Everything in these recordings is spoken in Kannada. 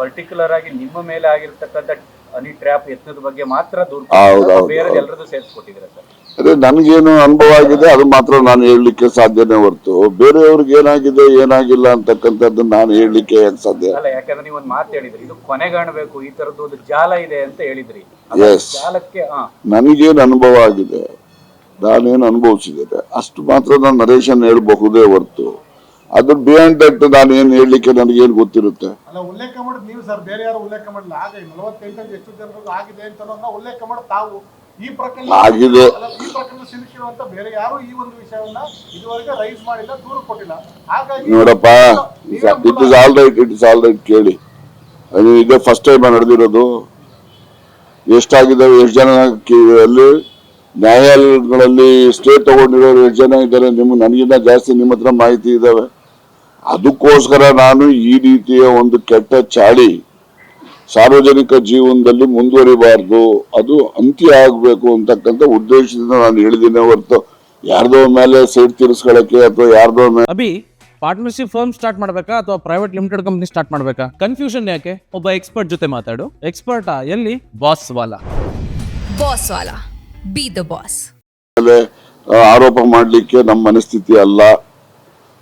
ಪರ್ಟಿಕ್ಯುಲರ್ ಆಗಿ ನಿಮ್ಮ ಮೇಲೆ ಆಗಿರ್ತಕ್ಕಂಥ ಹನಿ ಟ್ರ್ಯಾಪ್ ಯತ್ನದ ಬಗ್ಗೆ ಮಾತ್ರ ದೂರ ಬೇರೆ ಎಲ್ಲರದ್ದು ಸೇರಿಸ್ಕೊಟ್ಟಿದ್ದೀರಾ ಸರ್? ಅದೇ ನನಗೇನು ಅನುಭವ ಆಗಿದೆ ಅದು ಮಾತ್ರ ನಾನು ಹೇಳಲಿಕ್ಕೆ ಸಾಧ್ಯನೇ ಹೊರತು ಬೇರೆಯವ್ರಿಗೆ ಏನಾಗಿಲ್ಲ ಅಂತಕ್ಕಂಥದ್ದು ನಾನು ಹೇಳಲಿಕ್ಕೆ ಸಾಧ್ಯ ಅಲ್ಲ. ಯಾಕಂದ್ರೆ ನೀವು ಒಂದು ಮಾತು ಹೇಳಿದ್ರಿ, ಇದು ಕೊನೆಗಾಣಬೇಕು, ಈ ತರದ್ದು ಒಂದು ಜಾಲ ಇದೆ ಅಂತ ಹೇಳಿದ್ರಿ. ಜಾಲಕ್ಕೆ ನನಗೇನು ಅನುಭವ ಆಗಿದೆ, ನಾನೇನು ಅನುಭವಿಸಿದ್ದೇನೆ ಅಷ್ಟು ಮಾತ್ರ ನಾನು ನರೇಶನ್ ಹೇಳಬಹುದೇ ಹೊರತು ಅದ್ರ ಬಿಯಾಂಡ್ ದಟ್ ನಾನು ಏನ್ ಹೇಳಲಿಕ್ಕೆ ನನಗೇನು ಗೊತ್ತಿರುತ್ತೆ. ಅಲ್ಲ, ಉಲ್ಲೇಖ ಮಾಡೋದು ನೀವು ಸರ್, ಬೇರೆ ಯಾರು ಉಲ್ಲೇಖ ಮಾಡಲ್ಲ. ಆಗ 48 ಎಷ್ಟು ಜನರಿಗೆ ಆಗಿದೆ ಅಂತ ಉಲ್ಲೇಖ ಮಾಡೋದು ತಾವು. ಈ ಪ್ರಕರಣ ಆಗಿದೆ, ಈ ಪ್ರಕರಣ ಸಿಲುಕಿರುವಂತ ಬೇರೆ ಯಾರು ಈ ಒಂದು ವಿಷಯವನ್ನ ಇದುವರೆಗೆ ರೈಸ್ ಮಾಡಿಲ್ಲ, ದೂರು ಕೊಟ್ಟಿಲ್ಲ. ಹಾಗಾಗಿ ನೋಡಪ್ಪ, ಇಟ್ ಇಸ್ ಆಲ್ ರೈಟ್ ಕೇಳಿ. ಇದೇ ಫಸ್ಟ್ ಟೈಮ್ ನಡೆದಿರೋದು. ಎಷ್ಟಾಗಿದ್ದಾವೆ, ಎಷ್ಟು ಜನ ಅಲ್ಲಿ ನ್ಯಾಯಾಲಯಗಳಲ್ಲಿ ಸ್ಟೇ ತಗೊಂಡಿರೋರು ಎಷ್ಟು ಜನ ಇದ್ದಾರೆ? ನನಗಿಂತ ಜಾಸ್ತಿ ನಿಮ್ಮ ಹತ್ರ ಮಾಹಿತಿ ಇದಾವೆ. ಅದಕ್ಕೋಸ್ಕರ ನಾನು ಈ ರೀತಿಯ ಒಂದು ಕೆಟ್ಟ ಚಾಳಿ ಸಾರ್ವಜನಿಕ ಜೀವನದಲ್ಲಿ ಮುಂದುವರಿಬಾರ್ದು, ಅದು ಅಂತ್ಯ ಆಗ್ಬೇಕು ಅಂತಕ್ಕಂಥ ಉದ್ದೇಶದಿಂದ ನಾನು ಹೇಳಿದ್ದೀನಿ ಹೊರತು ಯಾರ್ದೋ ಮೇಲೆ ಸೈಟ್ ತೀರಿಸ್ಕೊಳ್ಳಕ್ಕೆ ಅಥವಾ ಯಾರ್ದೋ ಮೇಲೆ. ಅಭಿ, ಪಾರ್ಟ್ನರ್ಶಿಪ್ ಫರ್ಮ್ ಸ್ಟಾರ್ಟ್ ಮಾಡ್ಬೇಕಾ ಅಥವಾ ಪ್ರೈವೇಟ್ ಲಿಮಿಟೆಡ್ ಕಂಪನಿ ಸ್ಟಾರ್ಟ್ ಮಾಡ್ಬೇಕಾ? ಕನ್ಫ್ಯೂಷನ್ ಯಾಕೆ? ಒಬ್ಬ ಎಕ್ಸ್ಪರ್ಟ್ ಜೊತೆ ಮಾತಾಡು. ಎಕ್ಸ್ಪರ್ಟಾ? ಎಲ್ಲಿ? Boss Vala. B the boss. ಆರೋಪ ಮಾಡಲಿಕ್ಕೆ ನಮ್ಮ ಮನಸ್ಥಿತಿ ಅಲ್ಲ.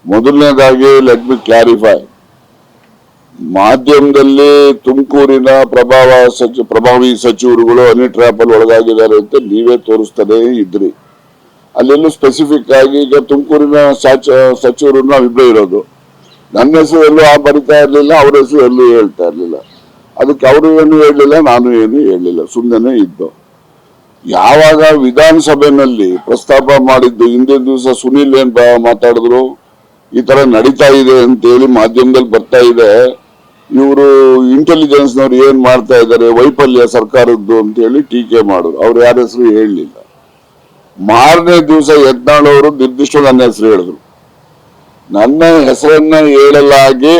ಮೊದಲನೇದಾಗಿ ಲೆಟ್ ಮಿ ಕ್ಲಾರಿಫೈ, ಮಾಧ್ಯಮದಲ್ಲಿ ತುಮಕೂರಿನ ಪ್ರಭಾವಿ ಸಚಿವರುಗಳು ಹನಿ ಟ್ರ್ಯಾಪ್ ಅಲ್ಲಿ ಒಳಗಾಗಿದ್ದಾರೆ ಅಂತ ನೀವೇ ತೋರಿಸ್ತಾನೆ ಇದ್ರಿ. ಅಲ್ಲೆಲ್ಲೂ ಸ್ಪೆಸಿಫಿಕ್ ಆಗಿ ಈಗ ತುಮಕೂರಿನ ಸಚಿವರು ನಾವಿಬ್ಬರೇ ಇರೋದು. ನನ್ನ ಹೆಸರು ಎಲ್ಲೂ ಬರಿತಾ ಇರ್ಲಿಲ್ಲ, ಅವ್ರ ಹೆಸರು ಎಲ್ಲೂ ಹೇಳ್ತಾ ಇರ್ಲಿಲ್ಲ. ಅದಕ್ಕೆ ಅವರು ಏನು ಹೇಳಲಿಲ್ಲ, ನಾನು ಏನು ಹೇಳಲಿಲ್ಲ, ಸುಮ್ಮನೆ ಇದ್ದು. ಯಾವಾಗ ವಿಧಾನಸಭೆಯಲ್ಲಿ ಪ್ರಸ್ತಾಪ ಮಾಡಿದ್ದು ಹಿಂದಿನ ದಿವಸ ಸುನೀಲ್ ಏನ್ ಮಾತಾಡಿದ್ರು, ಈ ತರ ನಡೀತಾ ಇದೆ ಅಂತೇಳಿ ಮಾಧ್ಯಮದಲ್ಲಿ ಬರ್ತಾ ಇದೆ, ಇವರು ಇಂಟೆಲಿಜೆನ್ಸ್ ನವ್ರು ಏನ್ ಮಾಡ್ತಾ ಇದ್ದಾರೆ, ವೈಫಲ್ಯ ಸರ್ಕಾರದ್ದು ಅಂತ ಹೇಳಿ ಟೀಕೆ ಮಾಡಿದ್ರು. ಅವ್ರು ಯಾರ ಹೆಸರು ಹೇಳಲಿಲ್ಲ. ಮಾರನೇ ದಿವಸ ಯತ್ನಾಳ್ ಅವರು ನಿರ್ದಿಷ್ಟ ನನ್ನ ಹೆಸರು ಹೇಳಿದ್ರು. ನನ್ನ ಹೆಸರನ್ನ ಹೇಳಲಾಗಿ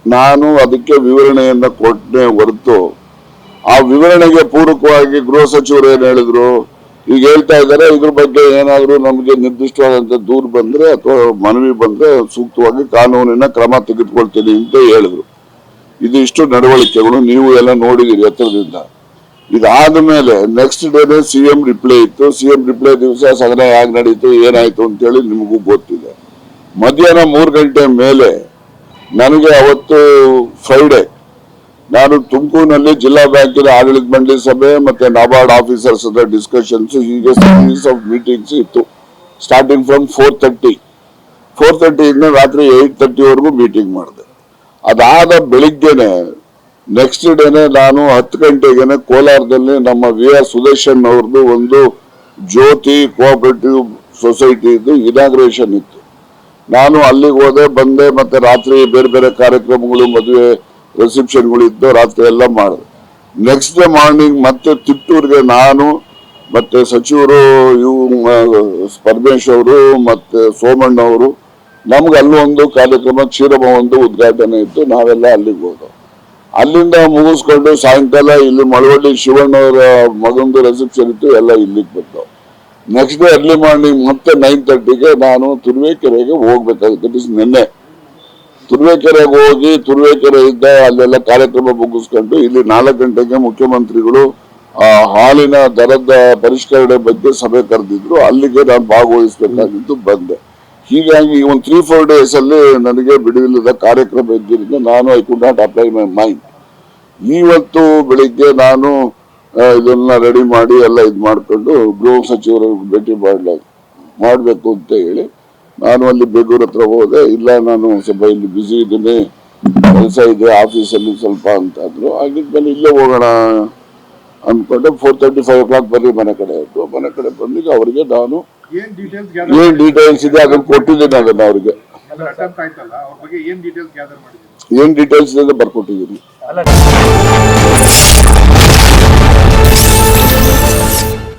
ನಾನು ಅದಕ್ಕೆ ವಿವರಣೆಯನ್ನ ಕೊಟ್ಟೆ ಹೊರತು ಆ ವಿವರಣೆಗೆ ಪೂರಕವಾಗಿ ಗೃಹ ಸಚಿವರು ಏನ್ ಹೇಳಿದ್ರು, ಈಗ ಹೇಳ್ತಾ ಇದ್ದಾರೆ ಇದ್ರ ಬಗ್ಗೆ ಏನಾದ್ರು ನಮಗೆ ನಿರ್ದಿಷ್ಟವಾದಂತ ದೂರು ಬಂದ್ರೆ ಅಥವಾ ಮನವಿ ಬಂದ್ರೆ ಸೂಕ್ತವಾಗಿ ಕಾನೂನಿನ ಕ್ರಮ ತೆಗೆದುಕೊಳ್ತೀನಿ ಅಂತ ಹೇಳಿದ್ರು. ಇದು ಇಷ್ಟು ನಡವಳಿಕೆಗಳು ನೀವು ಎಲ್ಲ ನೋಡಿದಿರಿ ಹತ್ರದಿಂದ. ಇದಾದ ಮೇಲೆ ನೆಕ್ಸ್ಟ್ ಡೇನೆ ಸಿಎಂ ರಿಪ್ಲೈ ಇತ್ತು. ಸಿಎಂ ರಿಪ್ಲೈ ದಿವಸ ಸದನ ಹೇಗೆ ನಡೀತು, ಏನಾಯ್ತು ಅಂತೇಳಿ ನಿಮಗೂ ಗೊತ್ತಿದೆ. ಮಧ್ಯಾಹ್ನ 3 ಗಂಟೆ ಮೇಲೆ ನನಗೆ ಅವತ್ತು ಫ್ರೈಡೆ ನಾನು ತುಮಕೂರಿನಲ್ಲಿ ಜಿಲ್ಲಾ ಬ್ಯಾಂಕಿನ ಆಡಳಿತ ಮಂಡಳಿ ಸಭೆ ಮತ್ತೆ ನಾಬಾರ್ಡ್ ಆಫೀಸರ್ಸ್ ಡಿಸ್ಕಷನ್ಸ್, ಹೀಗೆ ಸೀರೀಸ್ ಆಫ್ ಮೀಟಿಂಗ್ಸ್ ಇತ್ತು. ಸ್ಟಾರ್ಟಿಂಗ್ ಫ್ರಮ್ 4:30 ಇಂದ ರಾತ್ರಿ 8:30 ವರೆಗೂ ಮೀಟಿಂಗ್ ಮಾಡಿದೆ. ಅದಾದ ಬೆಳಿಗ್ಗೆನೆ ನೆಕ್ಸ್ಟ್ ಡೇನೆ ನಾನು 10 ಗಂಟೆಗೆ ಕೋಲಾರದಲ್ಲಿ ನಮ್ಮ VR ಸುದರ್ಶನ್ ಅವ್ರದ್ದು ಒಂದು ಜ್ಯೋತಿ ಕೋಆಪರೇಟಿವ್ ಸೊಸೈಟಿ ಇದ್ದು ಇನಾಗ್ರೇಷನ್ ಇತ್ತು. ನಾನು ಅಲ್ಲಿಗೆ ಹೋದೆ, ಬಂದೆ. ಮತ್ತೆ ರಾತ್ರಿ ಬೇರೆ ಬೇರೆ ಕಾರ್ಯಕ್ರಮಗಳು, ಮದುವೆ ರಿಸೆಪ್ಷನ್ಗಳು ಇದ್ದು, ರಾತ್ರಿ ಎಲ್ಲ ಮಾಡಿದೆ. ನೆಕ್ಸ್ಟ್ ಡೇ ಮಾರ್ನಿಂಗ್ ಮತ್ತೆ ತಿಟ್ಟೂರಿಗೆ ನಾನು ಮತ್ತೆ ಸಚಿವರು ಪರಮೇಶ್ ಅವರು ಮತ್ತೆ ಸೋಮಣ್ಣ ಅವರು, ನಮ್ಗೆ ಅಲ್ಲೂ ಒಂದು ಕಾರ್ಯಕ್ರಮ ಕ್ಷೀರಮ ಒಂದು ಉದ್ಘಾಟನೆ ಇತ್ತು. ನಾವೆಲ್ಲ ಅಲ್ಲಿಗೆ ಹೋದವು. ಅಲ್ಲಿಂದ ಮುಗಿಸ್ಕೊಂಡು ಸಾಯಂಕಾಲ ಇಲ್ಲಿ ಮಳವಳ್ಳಿ ಶಿವಣ್ಣವರ ಮಗಂದು ರಿಸೆಪ್ಷನ್ ಇತ್ತು, ಎಲ್ಲ ಇಲ್ಲಿಗೆ ಬಂದವು. ನೆಕ್ಸ್ಟ್ ಡೇ ಅರ್ಲಿ ಮಾರ್ನಿಂಗ್ ಮತ್ತೆ 9:30ಗೆ ನಾನು ತುರುವೇಕೆರೆಗೆ ಹೋಗ್ಬೇಕಾಗಿತ್ತು. ನಿನ್ನೆ ತುರುವೇಕೆರೆಗೆ ಹೋಗಿ ತುರುವೇಕೆರೆ ಇದ್ದ ಅಲ್ಲೆಲ್ಲ ಕಾರ್ಯಕ್ರಮ ಮುಗಿಸ್ಕೊಂಡು ಇಲ್ಲಿ 4 ಗಂಟೆಗೆ ಮುಖ್ಯಮಂತ್ರಿಗಳು ಹಾಲಿನ ದರದ ಪರಿಷ್ಕರಣೆ ಬಗ್ಗೆ ಸಭೆ ಕರೆದಿದ್ರು. ಅಲ್ಲಿಗೆ ನಾನು ಭಾಗವಹಿಸಬೇಕಾಗಿದ್ದು ಬಂದೆ. ಹೀಗಾಗಿ ಒಂದು 3-4 ಡೇಸ್ ಅಲ್ಲಿ ನನಗೆ ಬಿಡುವಿಲ್ಲದ ಕಾರ್ಯಕ್ರಮ ಇದ್ದರಿಂದ ನಾನು I could not apply my mind. ಇವತ್ತು ಬೆಳಿಗ್ಗೆ ನಾನು ಇದನ್ನ ರೆಡಿ ಮಾಡಿ ಎಲ್ಲ ಇದು ಮಾಡ್ಕೊಂಡು ಗೃಹ ಸಚಿವರು ಭೇಟಿ ಮಾಡಬೇಕು ಅಂತ ಹೇಳಿ ನಾನು ಅಲ್ಲಿ ಬೇಗೂರ್ ಹತ್ರ ಹೋದೆ. ಇಲ್ಲ, ನಾನು ಸ್ವಲ್ಪ ಇಲ್ಲಿ ಬ್ಯುಸಿ ಇದ್ದೀನಿ, ಕೆಲಸ ಇದೆ ಆಫೀಸಲ್ಲಿ ಸ್ವಲ್ಪ ಅಂತ ಅಂದ್ರು. ಆಗಿದ್ಮೇಲೆ ಇಲ್ಲೇ ಹೋಗೋಣ ಅಂದ್ಕೊಂಡೆ. 4:30-5 o'clock ಬರ್ರಿ ಮನೆ ಕಡೆ ಆಯ್ತು. ಮನೆ ಕಡೆ ಬಂದಿಗೆ ಅವರಿಗೆ ನಾನು ಏನ್ ಡೀಟೇಲ್ಸ್ ಇದೆ ಅದನ್ನ ಕೊಟ್ಟಿದ್ದೀನಿ. ಅದನ್ನ ಅವ್ರಿಗೆ ಏನ್ ಡೀಟೇಲ್ಸ್ ಇದೆ ಬರ್ಕೊಟ್ಟಿದ್ದೀನಿ.